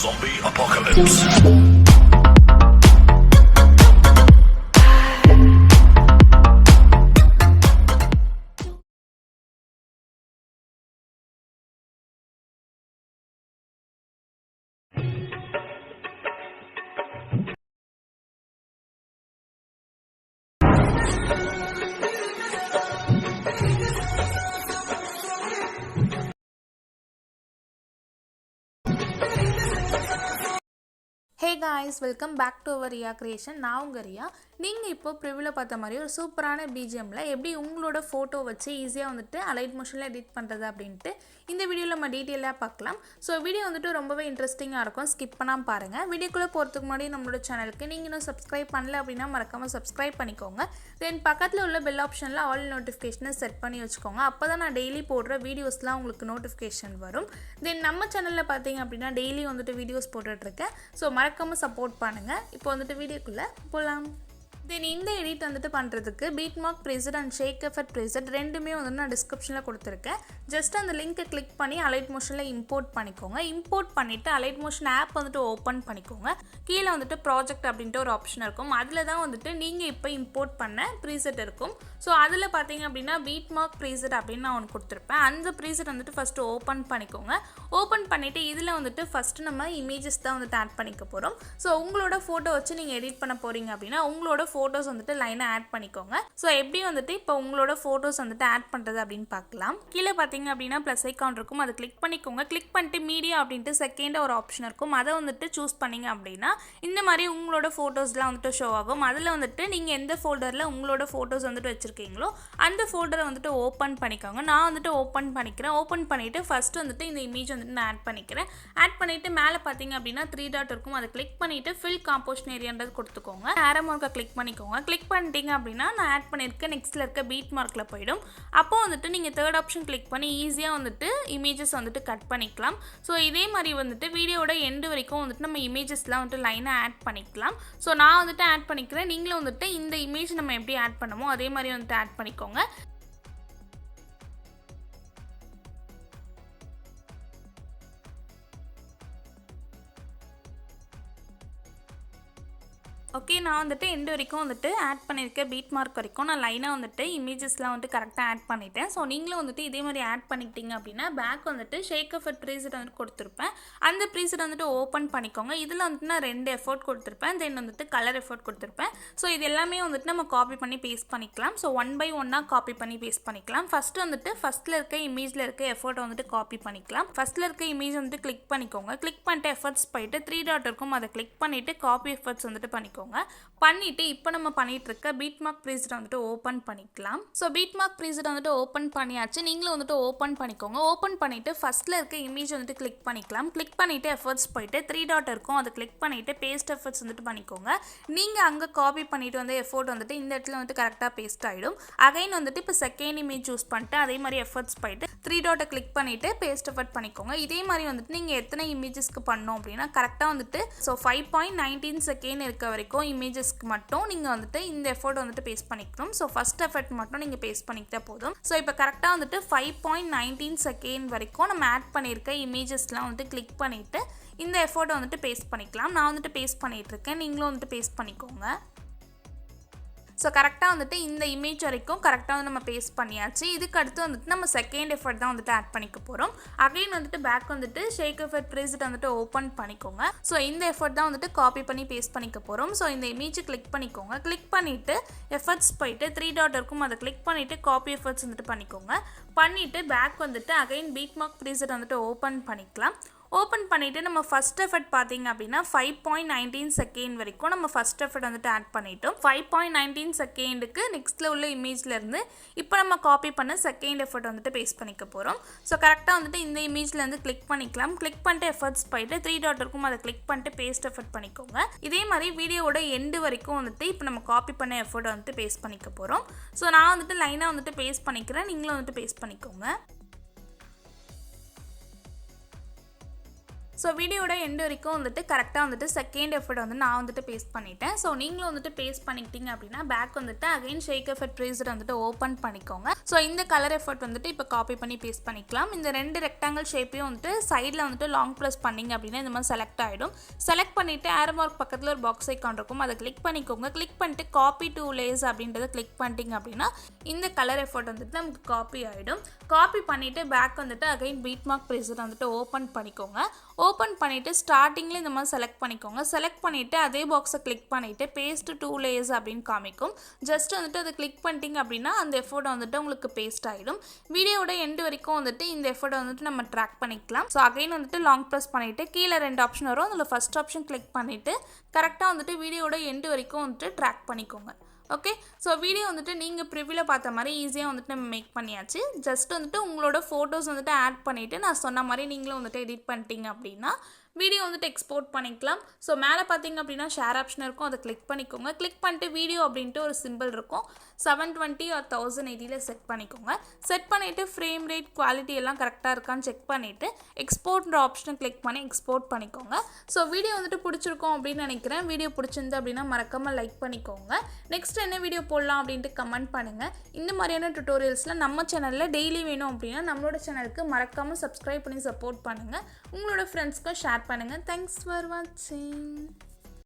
Zombie apocalypse. Hey guys, welcome back to our Ria creation. நான் உங்க ரியா. நீங்கள் இப்போ ப்ரிவியூவில் பார்த்த மாதிரி ஒரு சூப்பரான பிஜிஎம்மில் எப்படி உங்களோட ஃபோட்டோ வச்சு ஈஸியாக வந்துட்டு அலைட் மோஷனில் எடிட் பண்ணுறது அப்படின்ட்டு இந்த வீடியோவில் நம்ம டீட்டெயிலாக பார்க்கலாம். ஸோ வீடியோ வந்துட்டு ரொம்பவே இன்ட்ரெஸ்டிங்காக இருக்கும், ஸ்கிப் பண்ணாமல் பாருங்கள். வீடியோக்குள்ளே போகிறதுக்கு முன்னாடி நம்மளோட சேனலுக்கு நீங்கள் இன்னும் சப்ஸ்கிரைப் பண்ணல அப்படின்னா மறக்காமல் சப்ஸ்கிரைப் பண்ணிக்கோங்க. தென் பக்கத்தில் உள்ள பெல் ஆப்ஷனில் ஆல் நோட்டிஃபிகேஷனை செட் பண்ணி வச்சுக்கோங்க. அப்போ தான் நான் டெய்லி போடுற வீடியோஸ்லாம் உங்களுக்கு நோட்டிஃபிகேஷன் வரும். தென் நம்ம சேனலில் பார்த்தீங்க அப்படின்னா டெய்லி வந்துட்டு வீடியோஸ் போட்டுட்ருக்கேன். ஸோ மறக்காமல் சப்போர்ட் பண்ணுங்கள். இப்போ வந்துட்டு வீடியோக்குள்ளே போகலாம். தென் இந்த எடிட் வந்துட்டு பண்ணுறதுக்கு beat mark preset and shake effect preset ரெண்டுமே வந்து நான் டிஸ்கிரிப்ஷனில் கொடுத்துருக்கேன். ஜஸ்ட் அந்த லிங்க்கை கிளிக் பண்ணி அலைட் மோஷனில் இம்போர்ட் பண்ணிக்கோங்க. இம்போர்ட் பண்ணிவிட்டு அலைட் மோஷன் ஆப் வந்துட்டு ஓப்பன் பண்ணிக்கோங்க. கீழே வந்துட்டு ப்ராஜெக்ட் அப்படின்ட்டு ஒரு ஆப்ஷன் இருக்கும். அதில் தான் வந்துட்டு நீங்கள் இப்போ இம்போர்ட் பண்ண ப்ரீசெட் இருக்கும். ஸோ அதில் பார்த்தீங்க அப்படின்னா பீட் மார்க் ப்ரீசெட் அப்படின்னு நான் ஒன்று கொடுத்துருப்பேன். அந்த ப்ரீசெட் வந்துட்டு ஃபஸ்ட்டு ஓப்பன் பண்ணிக்கோங்க. ஓப்பன் பண்ணிவிட்டு இதில் வந்துட்டு ஃபஸ்ட்டு நம்ம இமேஜஸ் தான் வந்துட்டு ஆட் பண்ணிக்க போகிறோம். ஸோ உங்களோட ஃபோட்டோ வச்சு நீங்கள் எடிட் பண்ண போகிறீங்க அப்படின்னா உங்களோட ஃபோட்டோஸ் வந்துட்டு லைனாக ஆட் பண்ணிக்கோங்க. ஸோ எப்படி வந்துட்டு இப்போ உங்களோட ஃபோட்டோஸ் வந்துட்டு ஆட் பண்ணுறது அப்படின்னு பார்க்கலாம். கீழே பார்த்தீங்க அப்படின்னா ப்ளஸ் ஐக்கான் இருக்கும், அதை கிளிக் பண்ணிக்கோங்க. கிளிக் பண்ணிட்டு மீடியா அப்படின்ட்டு செகண்ட் ஒரு ஆப்ஷன் இருக்கும், அதை வந்துட்டு சூஸ் பண்ணிங்க அப்படின்னா இந்த மாதிரி உங்களோட ஃபோட்டோஸ்லாம் வந்துட்டு ஷோ ஆகும். அதில் வந்துட்டு நீங்கள் எந்த ஃபோல்டரில் உங்களோட ஃபோட்டோஸ் வந்துட்டு வச்சுருக்கீங்களோ அந்த ஃபோல்டரை வந்துட்டு ஓப்பன் பண்ணிக்கோங்க. நான் வந்துட்டு ஓப்பன் பண்ணிக்கிறேன். ஓப்பன் பண்ணிவிட்டு ஃபஸ்ட்டு வந்துட்டு இந்த இமேஜ் வந்துட்டு நான் ஆட் பண்ணிக்கிறேன். ஆட் பண்ணிவிட்டு மேலே பார்த்தீங்க அப்படின்னா 3 டாட் இருக்கும், அதை கிளிக் பண்ணிவிட்டு ஃபில் காம்போசிஷன் ஏரியான்றது கொடுத்துக்கோங்க. ஆரோ மார்க்கை கிளிக் பண்ணிக்கோங்க. கிளிக் பண்ணிட்டீங்க அப்படின்னா நான் ஆட் பண்ணியிருக்க நெக்ஸ்ட்டில் இருக்க பீட் மார்க்கில் போயிடும். அப்போ வந்துட்டு நீங்கள் தேர்ட் ஆப்ஷன் கிளிக் பண்ணி ஈஸியாக வந்துட்டு இமேஜஸ் வந்துட்டு கட் பண்ணிக்கலாம். ஸோ இதே மாதிரி வந்துட்டு வீடியோட எண்டு வரைக்கும் வந்துட்டு நம்ம இமேஜஸ்லாம் வந்துட்டு லைனாக ஆட் பண்ணிக்கலாம். ஸோ நான் வந்துட்டு ஆட் பண்ணிக்கிறேன். நீங்களும் வந்துட்டு இந்த இமேஜ் நம்ம எப்படி ஆட் பண்ணமோ அதே மாதிரி வந்துட்டு ஆட் பண்ணிக்கோங்க. ஓகே, நான் வந்துட்டு எண்டு வரைக்கும் வந்துட்டு ஆட் பண்ணியிருக்கேன். பீட் மார்க் வரைக்கும் நான் லைனாக வந்துட்டு இமேஜஸ்லாம் வந்துட்டு கரெக்டாக ஆட் பண்ணிட்டேன். ஸோ நீங்களும் வந்துட்டு இதே மாதிரி ஆட் பண்ணிக்கிட்டீங்க அப்படின்னா பேக் வந்துட்டு ஷேக் எஃபெக்ட் ப்ரீசெட் வந்துட்டு கொடுத்துருப்பேன். அந்த ப்ரீசெட் வந்துட்டு ஓப்பன் பண்ணிக்கோங்க. இதில் வந்துட்டு நான் 2 எஃபோர்ட் கொடுத்துருப்பேன். தென் வந்துட்டு கலர் எஃபோர்ட் கொடுத்துருப்பேன். ஸோ இது எல்லாமே வந்துட்டு நம்ம காப்பி பண்ணி பேஸ்ட் பண்ணிக்கலாம். ஸோ 1 by 1 காப்பி பண்ணி பேஸ்ட் பண்ணிக்கலாம். ஃபஸ்ட்டு வந்துட்டு ஃபஸ்ட்டில் இருக்க இமேஜில் இருக்க எஃபோர்ட்டை வந்துட்டு காப்பி பண்ணிக்கலாம். ஃபஸ்ட்டில் இருக்க இமேஜ் வந்துட்டு கிளிக் பண்ணிக்கோங்க. கிளிக் பண்ணிட்டு எஃபர்ட்ஸ் போயிட்டு 3 டாட் இருக்கும், அதை கிளிக் பண்ணிவிட்டு காப்பி எஃபர்ட்ஸ் வந்துட்டு பண்ணிக்கோங்க. பண்ணிட்டு இப்போ நம்ம பண்ணிட்டு இருக்க பீட் மார்க் ப்ரீசெட் வந்துட்டு ஓப்பன் பண்ணிக்கலாம். ஸோ பீட் மார்க் ப்ரீசெட் வந்துட்டு ஓப்பன் பண்ணியாச்சு. நீங்களும் வந்துட்டு ஓப்பன் பண்ணிக்கோங்க. ஓப்பன் பண்ணிட்டு ஃபர்ஸ்ட்ல இருக்க இமேஜ் வந்துட்டு கிளிக் பண்ணிக்கலாம். கிளிக் பண்ணிட்டு எஃபர்ட்ஸ் போயிட்டு 3 டாட் இருக்கும், அதை கிளிக் பண்ணிட்டு பேஸ்ட் எஃபர்ட்ஸ் வந்துட்டு பண்ணிக்கோங்க. நீங்கள் அங்கே காப்பி பண்ணிட்டு வந்து எஃபோர்ட் வந்துட்டு இந்த இடத்துல வந்துட்டு கரெக்டாக பேஸ்ட் ஆகிடும். அகைன் வந்துட்டு இப்போ செகண்ட் இமேஜ் சூஸ் பண்ணிட்டு அதே மாதிரி எஃபர்ட்ஸ் போயிட்டு 3 டாட்டை கிளிக் பண்ணிட்டு பேஸ்ட் எஃபர்ட் பண்ணிக்கோங்க. இதே மாதிரி வந்துட்டு நீங்கள் எத்தனை இமேஜஸ்க்கு பண்ணோம் அப்படின்னா கரெக்டாக வந்துட்டு ஸோ 5.19 செகண்ட் இருக்க வரைக்கும் இமேஜஸ்க்கு மட்டும் நீங்கள் வந்துட்டு இந்த எஃபோர்ட் வந்துட்டு பேஸ்ட் பண்ணிக்கணும். ஸோ ஃபர்ஸ்ட் எஃபர்ட் மட்டும் நீங்கள் பேஸ்ட் பண்ணிக்கிட்டா போதும். ஸோ இப்போ கரெக்டாக வந்துட்டு 5.19 செகண்ட் வரைக்கும் நம்ம ஆட் பண்ணியிருக்க இமேஜஸ்லாம் வந்துட்டு கிளிக் பண்ணிவிட்டு இந்த எஃபோர்ட்டை வந்துட்டு பேஸ்ட் பண்ணிக்கலாம். நான் வந்துட்டு பேஸ்ட் பண்ணிகிட்டு இருக்கேன், நீங்களும் வந்துட்டு பேஸ்ட் பண்ணிக்கோங்க. ஸோ கரெக்டாக வந்துட்டு இந்த இமேஜ் வரைக்கும் கரெக்டாக வந்து நம்ம பேஸ்ட் பண்ணியாச்சு. இதுக்கு அடுத்து வந்துட்டு நம்ம செகண்ட் எஃபர்ட் தான் வந்துட்டு ஆட் பண்ணிக்க போகிறோம். அகைன் வந்துட்டு பேக் வந்துட்டு ஷேக் எஃபெக்ட் ப்ரீசெட் வந்துட்டு ஓப்பன் பண்ணிக்கோங்க. ஸோ இந்த எஃபர்ட் தான் வந்துட்டு காப்பி பண்ணி பேஸ்ட் பண்ணிக்க போகிறோம். ஸோ இந்த இமேஜ் கிளிக் பண்ணிக்கோங்க. கிளிக் பண்ணிவிட்டு எஃபர்ட்ஸ் போயிட்டு 3 டாட் இருக்கும், அதை கிளிக் பண்ணிவிட்டு காப்பி எஃபர்ட்ஸ் வந்துட்டு பண்ணிக்கோங்க. பண்ணிவிட்டு பேக் வந்துட்டு அகைன் பீட் மார்க் ப்ரீசெட் வந்துட்டு ஓப்பன் பண்ணிக்கலாம். ஓப்பன் பண்ணிவிட்டு நம்ம ஃபஸ்ட் எஃபர்ட் பார்த்தீங்க அப்படின்னா 5.19 செகண்ட் வரைக்கும் நம்ம ஃபஸ்ட் எஃபர்ட் வந்துட்டு ஆட் பண்ணிட்டோம். 5.19 செகண்டுக்கு நெக்ஸ்ட்டில் உள்ள இமேஜ்லேருந்து இப்போ நம்ம காப்பி பண்ண செகண்ட் எஃபர்ட் வந்துட்டு பேஸ்ட் பண்ணிக்க போகிறோம். ஸோ கரெக்டாக வந்துட்டு இந்த இமேஜ்லேருந்து கிளிக் பண்ணிக்கலாம். கிளிக் பண்ணிட்டு எஃபர்ட்ஸ் போயிட்டு 3 டாட் இருக்கும், அதை கிளிக் பண்ணிட்டு பேஸ்ட் எஃபர்ட் பண்ணிக்கோங்க. இதே மாதிரி வீடியோட எண்டு வரைக்கும் வந்துட்டு இப்போ நம்ம காப்பி பண்ண எஃபர்ட் வந்துட்டு பேஸ்ட் பண்ணிக்க போகிறோம். ஸோ நான் வந்துட்டு லைனாக வந்துட்டு பேஸ்ட் பண்ணிக்கிறேன், நீங்களும் வந்துட்டு பேஸ்ட் பண்ணிக்கோங்க. ஸோ வீடியோட எண்டு வரைக்கும் வந்துட்டு கரெக்டாக வந்துட்டு செகண்ட் எஃபர்ட் வந்து நான் வந்துட்டு பேஸ்ட் பண்ணிட்டேன். ஸோ நீங்களும் வந்துட்டு பேஸ்ட் பண்ணிக்கிட்டீங்க அப்படின்னா பேக் வந்துட்டு அகைன் ஷேக் எஃபர்ட் ட்ரேசர் வந்துட்டு ஓப்பன் பண்ணிக்கோங்க. ஸோ இந்த கலர் எஃபர்ட் வந்துட்டு இப்போ காப்பி பண்ணி பேஸ்ட் பண்ணிக்கலாம். இந்த 2 ரெக்டாங்கிள் ஷேப்பையும் வந்துட்டு சைடில் வந்துட்டு லாங் ப்ரெஸ் பண்ணிங்க அப்படின்னா இந்த மாதிரி செலக்ட் ஆகிடும். செலக்ட் பண்ணிவிட்டு ஏரோ மார்க் பக்கத்தில் ஒரு பாக்ஸ் ஐக்கான் இருக்கும், அதை கிளிக் பண்ணிக்கோங்க. கிளிக் பண்ணிட்டு காப்பி டு லேயர்ஸ் அப்படின்றத கிளிக் பண்ணிட்டீங்க அப்படின்னா இந்த கலர் எஃபர்ட் வந்துட்டு நமக்கு காப்பி ஆகிடும். காப்பி பண்ணிவிட்டு பேக் வந்துட்டு அகைன் பீட் மார்க் ட்ரேசர் வந்துட்டு ஓப்பன் பண்ணிக்கோங்க. ஓப்பன் பண்ணிவிட்டு ஸ்டார்டிங்கில் இந்த மாதிரி செலக்ட் பண்ணிக்கோங்க. செலக்ட் பண்ணிவிட்டு அதே பாக்ஸை கிளிக் பண்ணிவிட்டு பேஸ்ட் 2 லேயர்ஸ் அப்படின்னு காமிக்கும். ஜஸ்ட் வந்துட்டு அதை கிளிக் பண்ணிட்டீங்க அப்படின்னா அந்த எஃபோர்ட் வந்துட்டு உங்களுக்கு பேஸ்ட் ஆகிடும். வீடியோட எண்டு வரைக்கும் வந்துட்டு இந்த எஃபோர்ட் வந்துட்டு நம்ம ட்ராக் பண்ணிக்கலாம். ஸோ அகைன் வந்துட்டு லாங் ப்ரெஸ் பண்ணிவிட்டு கீழே 2 ஆப்ஷன் வரும், அதில் ஃபஸ்ட் ஆப்ஷன் கிளிக் பண்ணிவிட்டு கரெக்டாக வந்துட்டு வீடியோட எண்டு வரைக்கும் வந்துட்டு ட்ராக் பண்ணிக்கோங்க. ஓகே, ஸோ வீடியோ வந்துட்டு நீங்கள் ப்ரிவியூவில் பார்த்த மாதிரி ஈஸியாக வந்துட்டு நம்ம மேக் பண்ணியாச்சு. ஜஸ்ட் வந்துட்டு உங்களோட ஃபோட்டோஸ் வந்துட்டு ஆட் பண்ணிவிட்டு நான் சொன்ன மாதிரி நீங்களும் வந்துட்டு எடிட் பண்ணிட்டீங்க அப்படின்னா வீடியோ வந்துட்டு எக்ஸ்போர்ட் பண்ணிக்கலாம். ஸோ மேலே பார்த்தீங்க அப்படின்னா ஷேர் ஆப்ஷன் இருக்கும், அதை கிளிக் பண்ணிக்கோங்க. கிளிக் பண்ணிட்டு வீடியோ அப்படின்ட்டு ஒரு சிம்பிள் இருக்கும், 720 or 1080 செட் பண்ணிக்கோங்க. செட் பண்ணிவிட்டு ஃப்ரேம் ரேட் குவாலிட்டி எல்லாம் கரெக்டாக இருக்கான்னு செக் பண்ணிவிட்டு எக்ஸ்போர்ட்ன்ற ஆப்ஷனை கிளிக் பண்ணி எக்ஸ்போர்ட் பண்ணிக்கோங்க. ஸோ வீடியோ வந்துட்டு பிடிச்சிருக்கோம் அப்படின்னு நினைக்கிறேன். வீடியோ பிடிச்சிருந்து அப்படின்னா மறக்காமல் லைக் பண்ணிக்கோங்க. நெக்ஸ்ட் என்ன வீடியோ போடலாம் அப்படின்ட்டு கமெண்ட் பண்ணுங்கள். இந்த மாதிரியான டுட்டோரியல்ஸில் நம்ம சேனலில் டெய்லி வேணும் அப்படின்னா நம்மளோட சேனலுக்கு மறக்காமல் சப்ஸ்கிரைப் பண்ணி சப்போர்ட் பண்ணுங்கள். உங்களோட ஃப்ரெண்ட்ஸ்க்கும் ஷேர் பண்ணுங்கள். தேங்க்ஸ் ஃபார் வாட்சிங்.